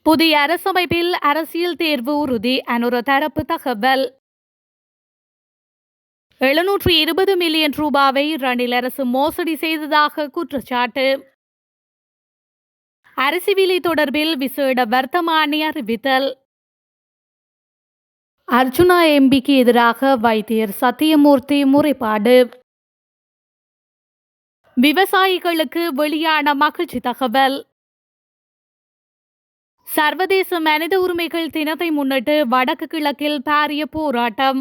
புதிய அரசமைப்பில் அரசியல் தேர்வு உறுதி அனுர தரப்பு தகவல். 720 மில்லியன் ரூபாவை ரணில் அரசு மோசடி செய்ததாக குற்றச்சாட்டு. அரிசி விலை தொடர்பில் விசேட வர்த்தமானி அறிவித்தல். அர்ஜுனா எம்பிக்கு எதிராக வைத்தியர் சத்தியமூர்த்தி முறைப்பாடு. விவசாயிகளுக்கு வெளியான மகிழ்ச்சி தகவல். சர்வதேச மனித உரிமைகள் தினத்தை முன்னிட்டு வடக்கு கிழக்கில் பாரிய போராட்டம்.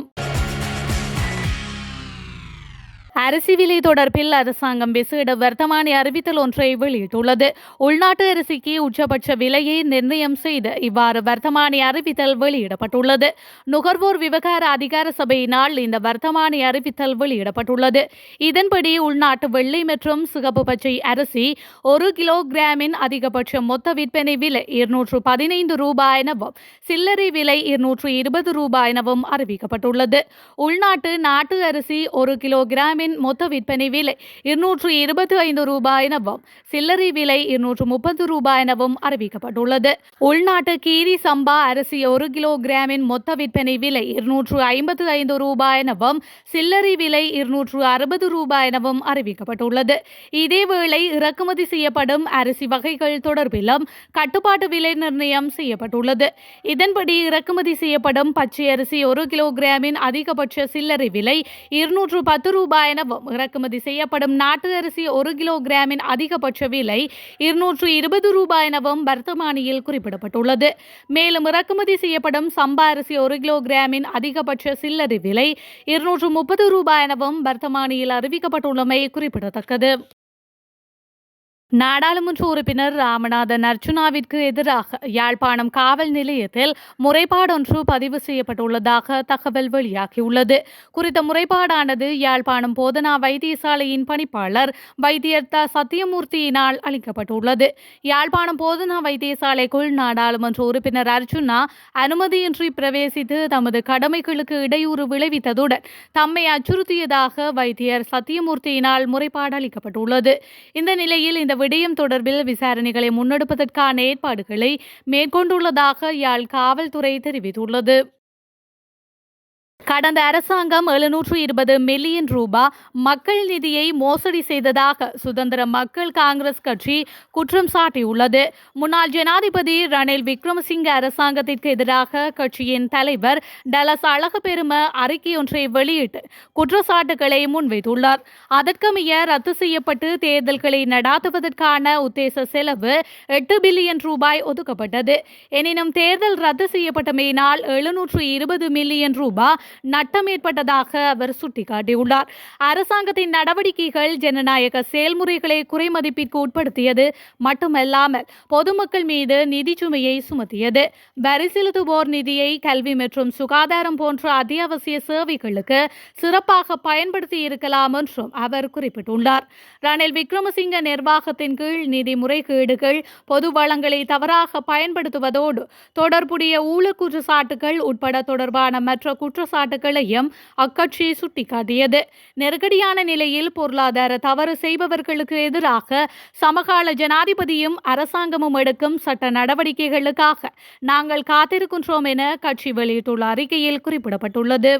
அரிசி விலை தொடர்பில் அரசாங்கம் விசேட வர்த்தமானி அறிவித்தல் ஒன்றை வெளியிட்டுள்ளது. உள்நாட்டு அரிசிக்கு உச்சபட்ச விலையை நிர்ணயம் செய்து இவ்வாறு வர்த்தமானி அறிவித்தல் வெளியிடப்பட்டுள்ளது. நுகர்வோர் விவகார அதிகார சபையினால் இந்த வர்த்தமானி அறிவித்தல் வெளியிடப்பட்டுள்ளது. இதன்படி உள்நாட்டு வெள்ளை மற்றும் சிகப்பு பச்சை அரிசி 1 கிலோகிராமின் அதிகபட்ச மொத்த விற்பனை விலை 215 ரூபாய் எனவும் சில்லறை விலை 220 ரூபாய் எனவும் அறிவிக்கப்பட்டுள்ளது. உள்நாட்டு நாட்டு அரிசி 1 கிலோகிராமின் மொத்த விற்பனை விலை 225 ரூபாய் எனவும் சில்லறை விலை 230 ரூபாய் எனவும் அறிவிக்கப்பட்டுள்ளது. உள்நாட்டு கீரி சம்பா அரிசி 1 கிலோகிராமின் மொத்த விற்பனை விலை 255 ரூபாய் எனவும் சில்லறை விலை 260 ரூபாய் எனவும் அறிவிக்கப்பட்டுள்ளது. இதேவேளை இறக்குமதி செய்யப்படும் அரிசி வகைகள் தொடர்பிலும் கட்டுப்பாட்டு விலை நிர்ணயம் செய்யப்பட்டுள்ளது. இதன்படி இறக்குமதி செய்யப்படும் பச்சை அரிசி 1 கிலோகிராமின் அதிகபட்ச சில்லறை விலை 210 ரூபாய் எனவும் இறக்குமதி செய்யப்படும் நாட்டு அரிசி 1 கிலோகிராமின் அதிகபட்ச விலை 220 ரூபாய் எனவும் வர்த்தமானியில் குறிப்பிடப்பட்டுள்ளது. மேலும் இறக்குமதி செய்யப்படும் சம்பா அரிசி 1 கிலோகிராமின் அதிகபட்ச சில்லறை விலை 230 ரூபாய் எனவும் வர்த்தமானியில் அறிவிக்கப்பட்டுள்ளமை குறிப்பிடத்தக்கது. நாடாளுமன்ற உறுப்பினர் ராமநாதன் அர்ச்சுனாவிற்கு எதிராக யாழ்ப்பாணம் காவல் நிலையத்தில் முறைப்பாடொன்று பதிவு செய்யப்பட்டுள்ளதாக தகவல் வெளியாகியுள்ளது. குறித்த முறைப்பாடானது யாழ்ப்பாணம் போதனா வைத்தியசாலையின் பணிப்பாளர் வைத்தியர் சத்தியமூர்த்தியினால் அளிக்கப்பட்டுள்ளது. யாழ்ப்பாணம் போதனா வைத்தியசாலைக்குள் நாடாளுமன்ற உறுப்பினர் அர்ச்சுனா அனுமதியின்றி பிரவேசித்து தமது கடமைகளுக்கு இடையூறு விளைவித்ததுடன் தம்மை அச்சுறுத்தியதாக வைத்தியர் சத்தியமூர்த்தியினால் முறைப்பாடு அளிக்கப்பட்டுள்ளது. இந்த நிலையில் இந்த விடயம் தொடர்பில் விசாரணைகளை முன்னெடுப்பதற்கான ஏற்பாடுகளை மேற்கொண்டுள்ளதாக யாழ் காவல்துறை தெரிவித்துள்ளது. கடந்த அரசாங்கம் 720 மில்லியன் ரூபாய் மக்கள் நிதியை மோசடி செய்ததாக சுதந்திர மக்கள் காங்கிரஸ் கட்சி குற்றம் சாட்டியுள்ளது. முன்னாள் ஜனாதிபதி ரணில் விக்ரமசிங்க அரசாங்கத்திற்கு எதிராக கட்சியின் தலைவர் டலஸ் அழகப்பெரும அறிக்கையொன்றை வெளியிட்டு குற்றச்சாட்டுகளை முன்வைத்துள்ளார். அதற்கமைய ரத்து செய்யப்பட்டு தேர்தல்களை நடாத்துவதற்கான உத்தேச செலவு 8 பில்லியன் ரூபாய் ஒதுக்கப்பட்டது. எனினும் தேர்தல் ரத்து செய்யப்பட்டமையினால் 720 மில்லியன் ரூபாய் நட்டம் ஏற்பட்டதாக அவர் சுட்டிக்காட்டியுள்ளார். அரசாங்கத்தின் நடவடிக்கைகள் ஜனநாயக செயல்முறைகளை குறைமதிப்பிற்கு உட்படுத்தியது மட்டுமல்லாமல் பொதுமக்கள் மீது நிதி சுமையை சுமத்தியது. வரி செலுத்துவோர் நிதியை கல்வி மற்றும் சுகாதாரம் போன்ற அத்தியாவசிய சேவைகளுக்கு சிறப்பாக பயன்படுத்தி இருக்கலாம் என்றும் அவர் குறிப்பிட்டுள்ளார். ரணில் விக்ரமசிங்க நிர்வாகத்தின் கீழ் நிதி முறைகேடுகள், பொது வளங்களை தவறாக பயன்படுத்துவதோடு தொடர்புடைய ஊழல் குற்றச்சாட்டுகள் உட்பட தொடர்பான மற்ற குற்றச்சாட்டுகளையும் அக்கட்சி சுட்டிக்காட்டியது. நெருக்கடியான நிலையில் பொருளாதார தவறு செய்பவர்களுக்கு எதிராக சமகால ஜனாதிபதியும் அரசாங்கமும் எடுக்கும் சட்ட நடவடிக்கைகளுக்காக நாங்கள் காத்திருக்கின்றோம் என கட்சி வெளியிட்டுள்ள அறிக்கையில் குறிப்பிடப்பட்டுள்ளது.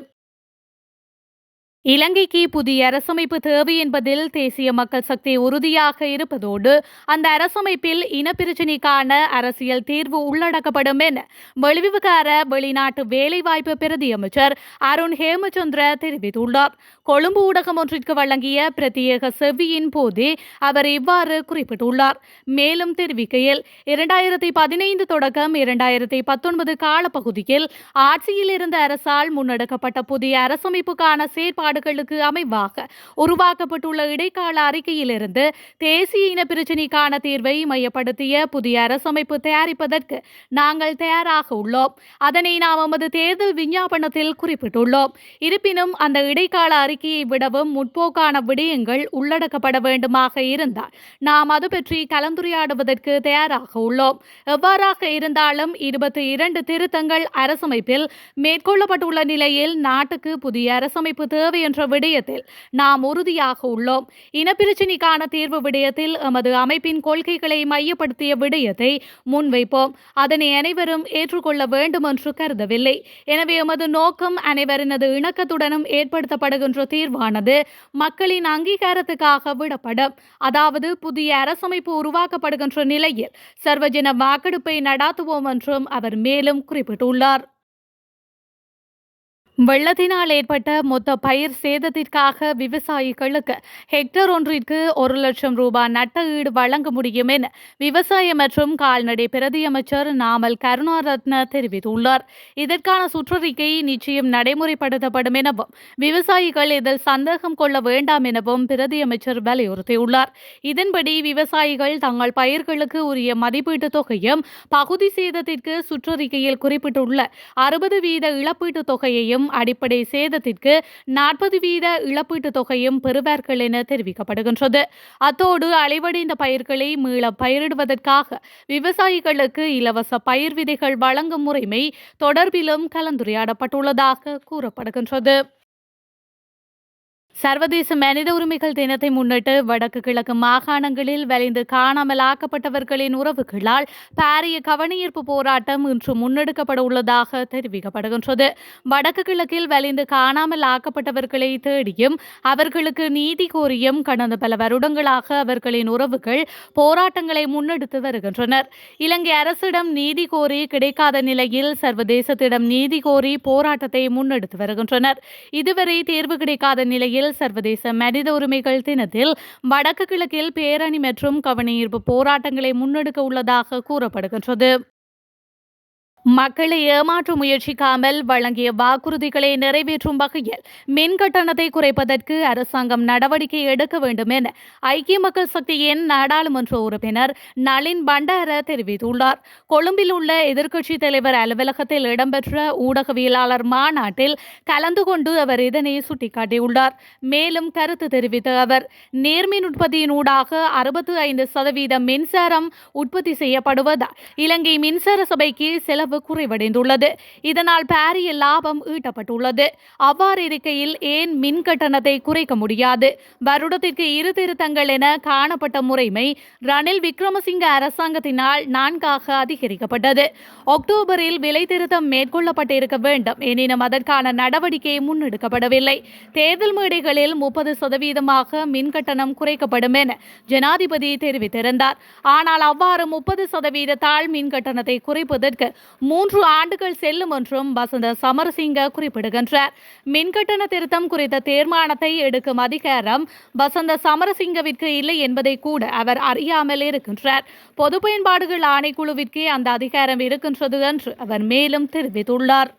இலங்கைக்கு புதிய அரசமைப்பு தேவை என்பதில் தேசிய மக்கள் சக்தி உறுதியாக இருப்பதோடு அந்த அரசமைப்பில் இனப்பிரச்சினைக்கான அரசியல் தீர்வு உள்ளடக்கப்படும் என வெளிவிவகார வெளிநாட்டு வேலைவாய்ப்பு பிரதி அமைச்சர் அருண் ஹேமச்சந்திர தெரிவித்துள்ளார். கொழும்பு ஊடகம் ஒன்றிற்கு வழங்கிய பிரத்யேக செவ்வியின் போதே அவர் இவ்வாறு குறிப்பிட்டுள்ளார். மேலும் தெரிவிக்கையில் 2015 தொடக்கம் 2019 காலப்பகுதியில் ஆட்சியில் இருந்த அரசால் முன்னெடுக்கப்பட்ட புதிய அரசமைப்புக்கான செயற்பாடு அமைவாக உருவாக்கப்பட்டுள்ள இடைக்கால அறிக்கையிலிருந்து தேசிய இன பிரச்சினைக்கான தீர்வை மையப்படுத்திய புதிய அரசமைப்பு தயாரிப்பதற்கு நாங்கள் தயாராக உள்ளோம். அதனை நாம் நமது தேர்தல் விஞ்ஞாபனத்தில் குறிப்பிட்டுள்ளோம். இருப்பினும் அந்த இடைக்கால அறிக்கையை விடவும் முற்போக்கான விடயங்கள் உள்ளடக்கப்பட வேண்டுமாக இருந்தால் நாம் அது பற்றி கலந்துரையாடுவதற்கு தயாராக உள்ளோம். எவ்வாறாக இருந்தாலும் 22 திருத்தங்கள் அரசமைப்பில் மேற்கொள்ளப்பட்டுள்ள நிலையில் நாட்டுக்கு புதிய அரசமைப்பு தேவை என்ற விடயத்தில் நாம் உறுதியாக உள்ளோம். இனப்பிரச்சினைக்கான தீர்வு விடயத்தில் எமது அமைப்பின் கொள்கைகளை மையப்படுத்திய விடயத்தை முன்வைப்போம். அதனை அனைவரும் ஏற்றுக்கொள்ள வேண்டும் என்று கருதவில்லை. எனவே எமது நோக்கம் அனைவரினது இணக்கத்துடனும் ஏற்படுத்தப்படுகின்ற தீர்வானது மக்களின் அங்கீகாரத்துக்காக விடப்படும். அதாவது புதிய அரசமைப்பு உருவாக்கப்படுகின்ற நிலையில் சர்வஜன வாக்கெடுப்பை நடாத்துவோம் என்றும் அவர் மேலும் குறிப்பிட்டுள்ளார். வெள்ளத்தினால் ஏற்பட்ட மொத்த பயிர் சேதத்திற்காக விவசாயிகளுக்கு ஹெக்டர் ஒன்றிற்கு 1,00,000 ரூபாய் நட்ட ஈடு வழங்க முடியும் என விவசாய மற்றும் கால்நடை பிரதியமைச்சர் நாமல் கருணாரத்ன தெரிவித்துள்ளார். இதற்கான சுற்றறிக்கை நிச்சயம் நடைமுறைப்படுத்தப்படும் எனவும் விவசாயிகள் இதில் சந்தேகம் கொள்ள வேண்டாம் எனவும் பிரதியமைச்சர் வலியுறுத்தியுள்ளார். இதன்படி விவசாயிகள் தங்கள் பயிர்களுக்கு உரிய மதிப்பீட்டுத் தொகையும் பகுதி சேதத்திற்கு சுற்றறிக்கையில் குறிப்பிட்டுள்ள 60% இழப்பீட்டுத் தொகையையும் அடிப்படை சேதத்திற்கு 40% இழப்பீட்டுத் தொகையும் பெறுவார்கள் என தெரிவிக்கப்படுகின்றது. அத்தோடு அழிவடைந்த பயிர்களை மீள பயிரிடுவதற்காக விவசாயிகளுக்கு இலவச பயிர் விதைகள் வழங்கும் முறைமை தொடர்பிலும் கலந்துரையாடப்பட்டுள்ளதாக கூறப்படுகின்றது. சர்வதேச மனித உரிமைகள் தினத்தை முன்னிட்டு வடக்கு கிழக்கு மாகாணங்களில் வலிந்து காணாமல் ஆக்கப்பட்டவர்களின் உறவுகளால் பாரிய கவனஈர்ப்பு போராட்டம் இன்று முன்னெடுக்கப்பட உள்ளதாக தெரிவிக்கப்படுகின்றது. வடக்கு கிழக்கில் வலிந்து காணாமல் ஆக்கப்பட்டவர்களை தேடியும் அவர்களுக்கு நீதி கோரியும் கடந்த பல வருடங்களாக அவர்களின் உறவுகள் போராட்டங்களை முன்னெடுத்து வருகின்றனர். இலங்கை அரசிடம் நீதி கோரி கிடைக்காத நிலையில் சர்வதேசத்திடம் நீதி கோரி போராட்டத்தை முன்னெடுத்து வருகின்றனர். இதுவரை தேர்வு கிடைக்காத நிலையில் சர்வதேச மனித உரிமைகள் தினத்தில் வடக்கு கிழக்கில் பேரணி மற்றும் கவனஈர்ப்பு போராட்டங்களை முன்னெடுக்க உள்ளதாக கூறப்படுகின்றது. மக்களை ஏமாற்ற முயற்சிக்காமல் வழங்கிய வாக்குறுதிகளை நிறைவேற்றும் வகையில் மின் கட்டணத்தை குறைப்பதற்கு அரசாங்கம் நடவடிக்கை எடுக்க வேண்டும் என ஐக்கிய மக்கள் சக்தியின் நாடாளுமன்ற உறுப்பினர் நளின் பண்டார தெரிவித்துள்ளார். கொழும்பில் உள்ள எதிர்க்கட்சித் தலைவர் அலுவலகத்தில் இடம்பெற்ற ஊடகவியலாளர் மாநாட்டில் கலந்து கொண்டு அவர் இதனை சுட்டிக்காட்டியுள்ளார். மேலும் கருத்து தெரிவித்த அவர் நேர்மின் உற்பத்தியினூடாக 65% மின்சாரம் உற்பத்தி செய்யப்படுவதால் இலங்கை மின்சார சபைக்கு செலவு குறைவடைந்துள்ளது. இதனால் பாரிய லாபம் ஈட்டப்பட்டுள்ளது. அவ்வாறு இருக்கையில் ஏன் மின் கட்டணத்தை குறைக்க முடியாது? வருடத்திற்கு 2 திருத்தங்கள் என காணப்பட்ட முறைமை ரணில் விக்ரமசிங்க அரசாங்கத்தினால் 4ஆக அதிகரிக்கப்பட்டது. அக்டோபரில் விலை திருத்தம் மேற்கொள்ளப்பட்டிருக்க வேண்டும். எனினும் அதற்கான நடவடிக்கை முன்னெடுக்கப்படவில்லை. தேர்தல் மேடைகளில் 30% மின் கட்டணம் குறைக்கப்படும் என ஜனாதிபதி தெரிவித்திருந்தார். ஆனால் அவ்வாறு 30% மின் கட்டணத்தை குறைப்பதற்கு 3 ஆண்டுகள் செல்லும் என்றும் வசந்த சமரசிங்க குறிப்பிடுகின்றார். மின்கட்டண திருத்தம் குறித்த தீர்மானத்தை எடுக்கும் அதிகாரம் வசந்த சமரசிங்கவிற்கு இல்லை என்பதை கூட அவர் அறியாமல் இருக்கின்றார். பொது பயன்பாடுகள் ஆணைக்குழுவிற்கே அந்த அதிகாரம் இருக்கின்றது என்று அவர் மேலும் தெரிவித்துள்ளார்.